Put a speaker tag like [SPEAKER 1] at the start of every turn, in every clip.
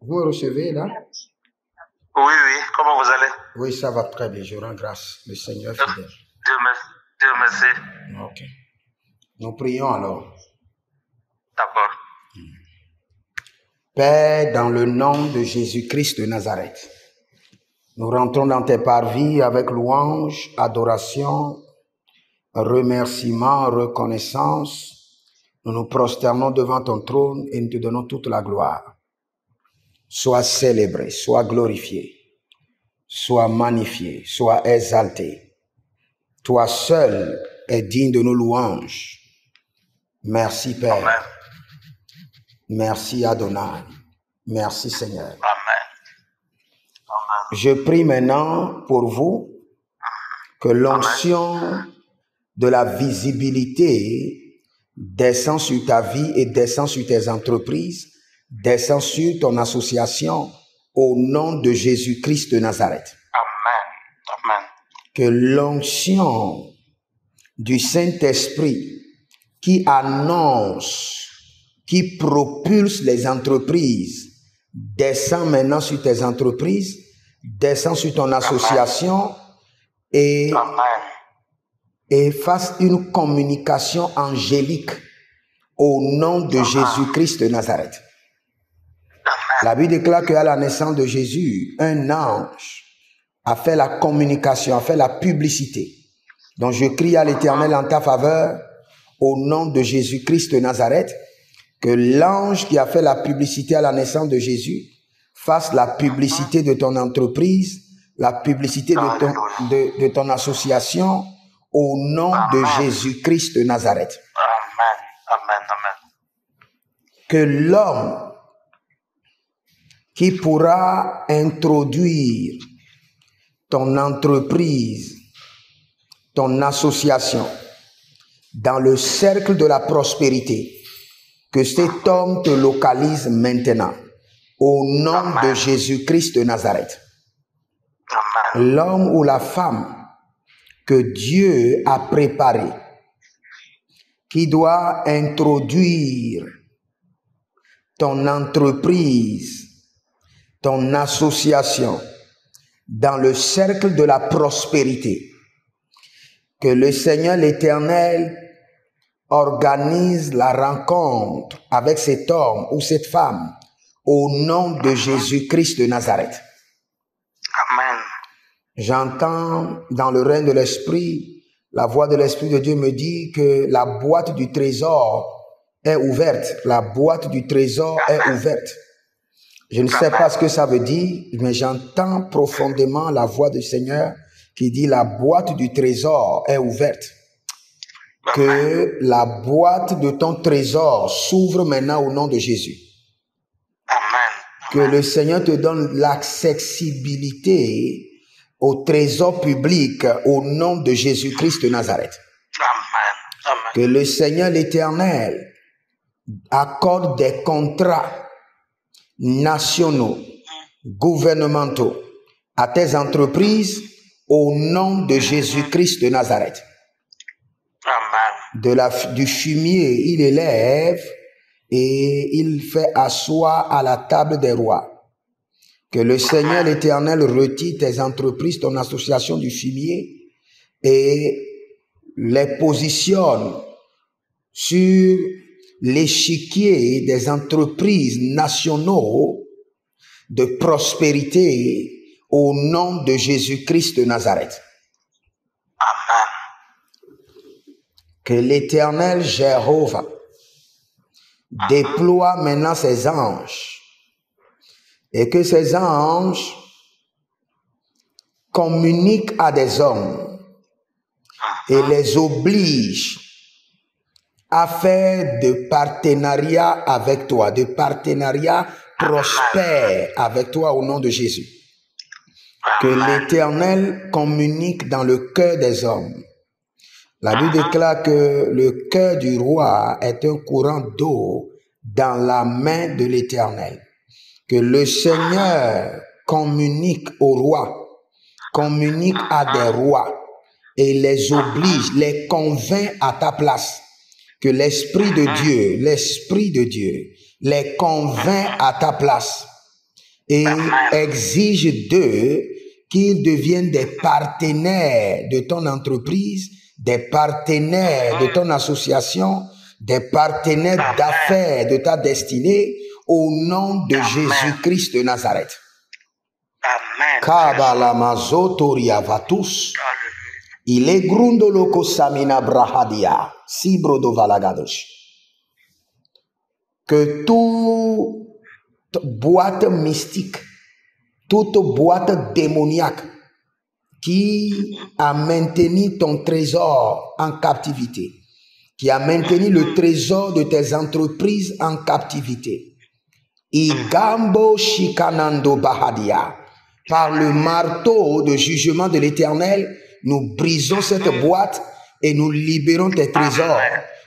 [SPEAKER 1] Vous me recevez là?
[SPEAKER 2] Oui, comment vous allez?
[SPEAKER 1] Oui, ça va très bien, je rends grâce. Le Seigneur est fidèle.
[SPEAKER 2] Dieu merci.
[SPEAKER 1] Ok. Nous prions alors.
[SPEAKER 2] D'accord.
[SPEAKER 1] Père, dans le nom de Jésus-Christ de Nazareth, nous rentrons dans tes parvis avec louange, adoration, remerciement, reconnaissance. Nous nous prosternons devant ton trône et nous te donnons toute la gloire. Sois célébré, sois glorifié, sois magnifié, sois exalté. Toi seul es digne de nos louanges. Merci Père.
[SPEAKER 2] Amen.
[SPEAKER 1] Merci Adonai. Merci Seigneur.
[SPEAKER 2] Amen. Amen.
[SPEAKER 1] Je prie maintenant pour vous que l'onction de la visibilité descend sur ta vie et descend sur tes entreprises, descend sur ton association au nom de Jésus-Christ de Nazareth.
[SPEAKER 2] Amen. Amen.
[SPEAKER 1] Que l'onction du Saint-Esprit qui annonce, qui propulse les entreprises, descend maintenant sur tes entreprises, descend sur ton association et fasse une communication angélique au nom de Jésus-Christ de Nazareth. La Bible déclare qu'à la naissance de Jésus, un ange a fait la communication, a fait la publicité. Donc je crie à l'Éternel en ta faveur, au nom de Jésus-Christ de Nazareth, que l'ange qui a fait la publicité à la naissance de Jésus fasse la publicité de ton entreprise, la publicité de ton association, au nom de Jésus-Christ de Nazareth.
[SPEAKER 2] Amen. Amen. Amen.
[SPEAKER 1] Que l'homme qui pourra introduire ton entreprise, ton association dans le cercle de la prospérité, que cet homme te localise maintenant, au nom de Jésus-Christ de Nazareth. L'homme ou la femme que Dieu a préparé, qui doit introduire ton entreprise, ton association dans le cercle de la prospérité, que le Seigneur l'Éternel organise la rencontre avec cet homme ou cette femme au nom de Jésus-Christ de Nazareth.
[SPEAKER 2] Amen.
[SPEAKER 1] J'entends dans le règne de l'Esprit, la voix de l'Esprit de Dieu me dit que la boîte du trésor est ouverte. La boîte du trésor est ouverte. Je ne sais pas ce que ça veut dire, mais j'entends profondément la voix du Seigneur qui dit la boîte du trésor est ouverte. Que la boîte de ton trésor s'ouvre maintenant au nom de Jésus.
[SPEAKER 2] Amen.
[SPEAKER 1] Que le Seigneur te donne l'accessibilité au trésor public au nom de Jésus-Christ de Nazareth.
[SPEAKER 2] Amen. Amen.
[SPEAKER 1] Que le Seigneur l'Éternel accorde des contrats nationaux, gouvernementaux à tes entreprises au nom de Jésus-Christ de Nazareth.
[SPEAKER 2] Amen.
[SPEAKER 1] Du fumier, il élève et il fait asseoir à la table des rois. Que le Seigneur l'Éternel retire tes entreprises, ton association du fumier et les positionne sur l'échiquier des entreprises nationaux de prospérité au nom de Jésus-Christ de Nazareth.
[SPEAKER 2] Amen.
[SPEAKER 1] Que l'Éternel Jéhovah déploie maintenant ses anges et que ces anges communiquent à des hommes et les obligent à faire de partenariat avec toi, de partenariat prospère avec toi au nom de Jésus. Que l'Éternel communique dans le cœur des hommes. La Bible déclare que le cœur du roi est un courant d'eau dans la main de l'Éternel. Que le Seigneur communique aux rois, communique à des rois et les oblige, les convainc à ta place. Que l'Esprit de Dieu les convainc à ta place. et exige d'eux qu'ils deviennent des partenaires de ton entreprise, des partenaires de ton association, des partenaires d'affaires de ta destinée, au nom de Jésus-Christ de Nazareth. Kabalamazotoria vatus. Il est grundoloko samina brahadia. Sibrodo valagadosh. Que toute boîte mystique, toute boîte démoniaque qui a maintenu ton trésor en captivité, qui a maintenu le trésor de tes entreprises en captivité, Igambo shikanando bahadia. Par le marteau de jugement de l'Éternel, nous brisons cette boîte et nous libérons tes trésors.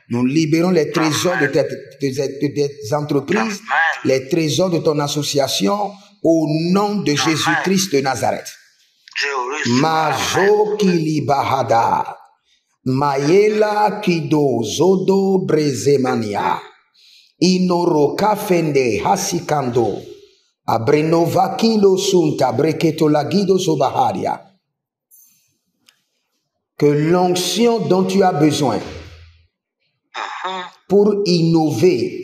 [SPEAKER 1] Nous libérons les trésors de tes entreprises, les trésors de ton association, au nom de Jésus-Christ de Nazareth. Majo kili bahada. Mayela kido zodo brezemania. Inoroka fende hasikando. Abrenova kilo sunta breketo lagido sobaharia. Que l'onction dont tu as besoin pour innover,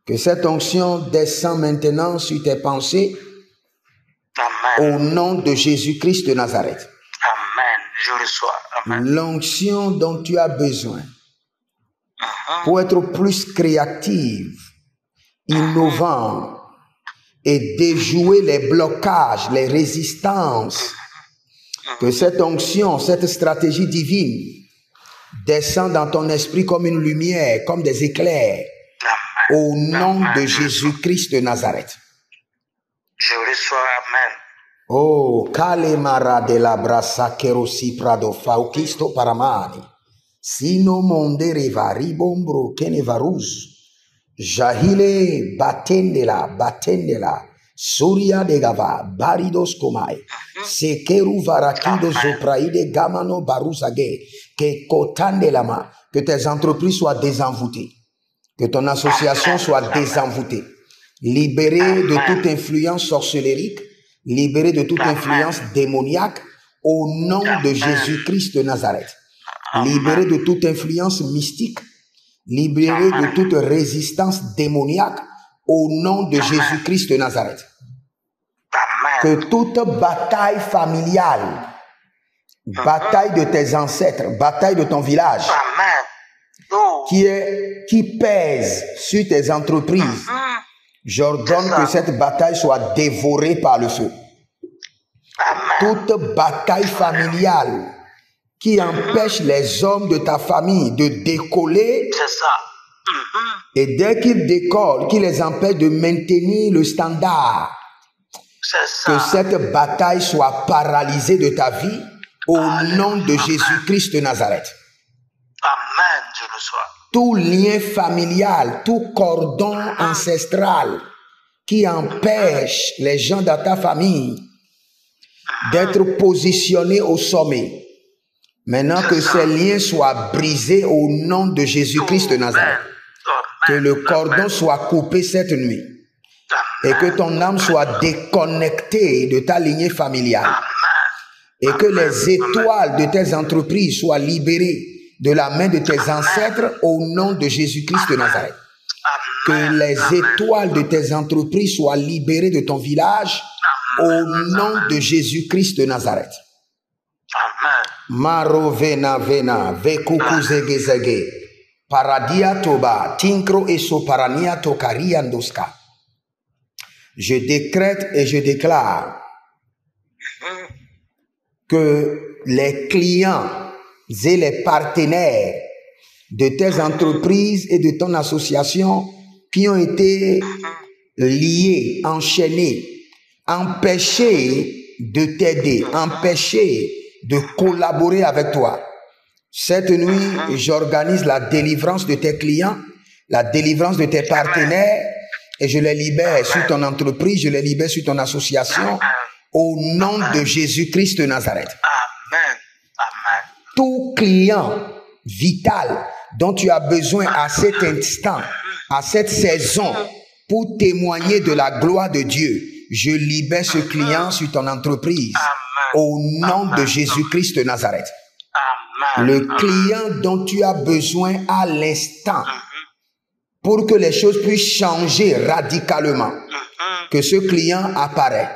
[SPEAKER 1] que cette onction descend maintenant sur tes pensées au nom de Jésus-Christ de Nazareth.
[SPEAKER 2] Amen. Je reçois. Amen.
[SPEAKER 1] L'onction dont tu as besoin pour être plus créative, innovant et déjouer les blocages, les résistances. Que cette onction, cette stratégie divine descend dans ton esprit comme une lumière, comme des éclairs, au nom de Jésus-Christ de Nazareth.
[SPEAKER 2] Je reçois. Amen.
[SPEAKER 1] Oh, Kalemara de la brasa kerosi prado faukisto paramani. Sino mondere varibombro kenevaruz. Jahile batendela. Surya de Gava, Baridos Komai, Sekeru Varakido Zopraide Gamano Baruzage, que Kotandelama, que tes entreprises soient désenvoûtées, que ton association soit désenvoûtée, libérée de toute influence sorcellérique, libérée de toute influence démoniaque, au nom de Jésus-Christ de Nazareth, libérée de toute influence mystique, libérée de toute résistance démoniaque, au nom de Jésus-Christ de Nazareth. Que toute bataille familiale, bataille de tes ancêtres, bataille de ton village, qui pèse sur tes entreprises, j'ordonne que cette bataille soit dévorée par le feu. Toute bataille familiale qui empêche les hommes de ta famille de décoller, et dès qu'ils décollent, qui les empêche de maintenir le standard, que cette bataille soit paralysée de ta vie au nom de Jésus-Christ de Nazareth.
[SPEAKER 2] Amen, je reçois.
[SPEAKER 1] Tout lien familial, tout cordon ancestral qui empêche les gens de ta famille d'être positionnés au sommet, maintenant que ces liens soient brisés au nom de Jésus-Christ de Nazareth. Que le cordon soit coupé cette nuit et que ton âme soit déconnectée de ta lignée familiale et que les étoiles de tes entreprises soient libérées de la main de tes ancêtres au nom de Jésus-Christ de Nazareth. Que les étoiles de tes entreprises soient libérées de ton village au nom de Jésus-Christ de Nazareth. Maro vena vekuku zege. Paradia toba, tinkro eso parania tokaria ndoska. Je décrète et je déclare que les clients et les partenaires de tes entreprises et de ton association qui ont été liés, enchaînés, empêchés de t'aider, empêchés de collaborer avec toi. Cette nuit, j'organise la délivrance de tes clients, la délivrance de tes partenaires, et je les libère sur ton entreprise, je les libère sur ton association, au nom de Jésus-Christ de Nazareth.
[SPEAKER 2] Amen. Amen.
[SPEAKER 1] Tout client vital dont tu as besoin à cet instant, à cette saison, pour témoigner de la gloire de Dieu. Je libère ce client sur ton entreprise au nom de Jésus-Christ de Nazareth. Le client dont tu as besoin à l'instant pour que les choses puissent changer radicalement. Que ce client apparaît.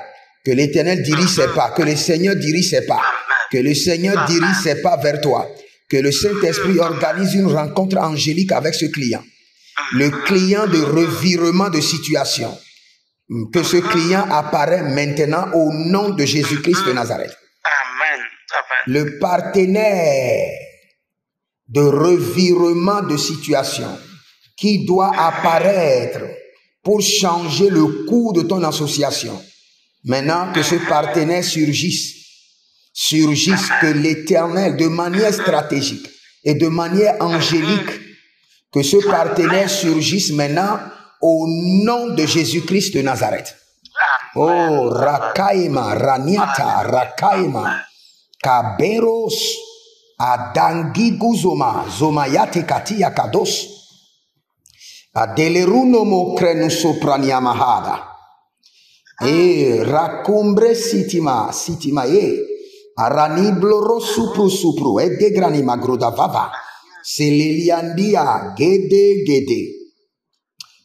[SPEAKER 1] Que l'Éternel dirige ses pas. Que le Seigneur dirige ses pas. Que le Seigneur dirige ses pas vers toi. Que le Saint-Esprit organise une rencontre angélique avec ce client. Le client de revirement de situation. Que ce client apparaît maintenant au nom de Jésus-Christ de Nazareth. Le partenaire de revirement de situation qui doit apparaître pour changer le cours de ton association. Maintenant que ce partenaire surgisse, que l'Éternel, de manière stratégique et de manière angélique, que ce partenaire surgisse maintenant au nom de Jésus-Christ de Nazareth. Oh, Rakaima, Raniata, Rakaima, Kaberos, Adangiguzoma, Zomayate Katia Kados, Adelerunomo Krenu Soprania Mahada, Rakumbre Sitima, Aranibloro Supru, Edegrani Magroda Vava, Seleliandia, Gede.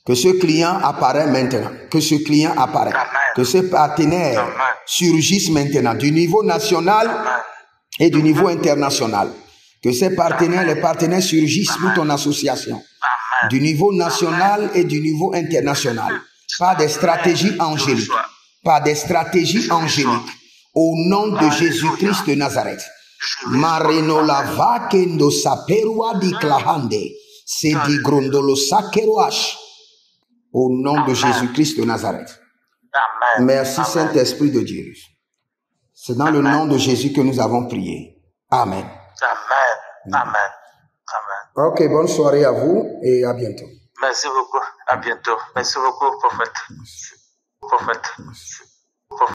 [SPEAKER 1] Que ce client apparaît maintenant. Que ce client apparaît. Que ce partenaire surgisse maintenant du niveau national et du niveau international. Que ces partenaires, les partenaires surgissent pour ton association. Du niveau national et du niveau international. Par des stratégies angéliques. Par des stratégies angéliques. Au nom de Jésus-Christ de Nazareth. Marino lava kendo saperua di klahande. Sedi grondolo sakeroash. Au nom de Jésus-Christ de Nazareth. Merci Saint-Esprit de Dieu. C'est dans le nom de Jésus que nous avons prié. Amen. Ok, bonne soirée à vous et à bientôt.
[SPEAKER 2] Merci beaucoup. À bientôt. Merci beaucoup, prophète. Prophète.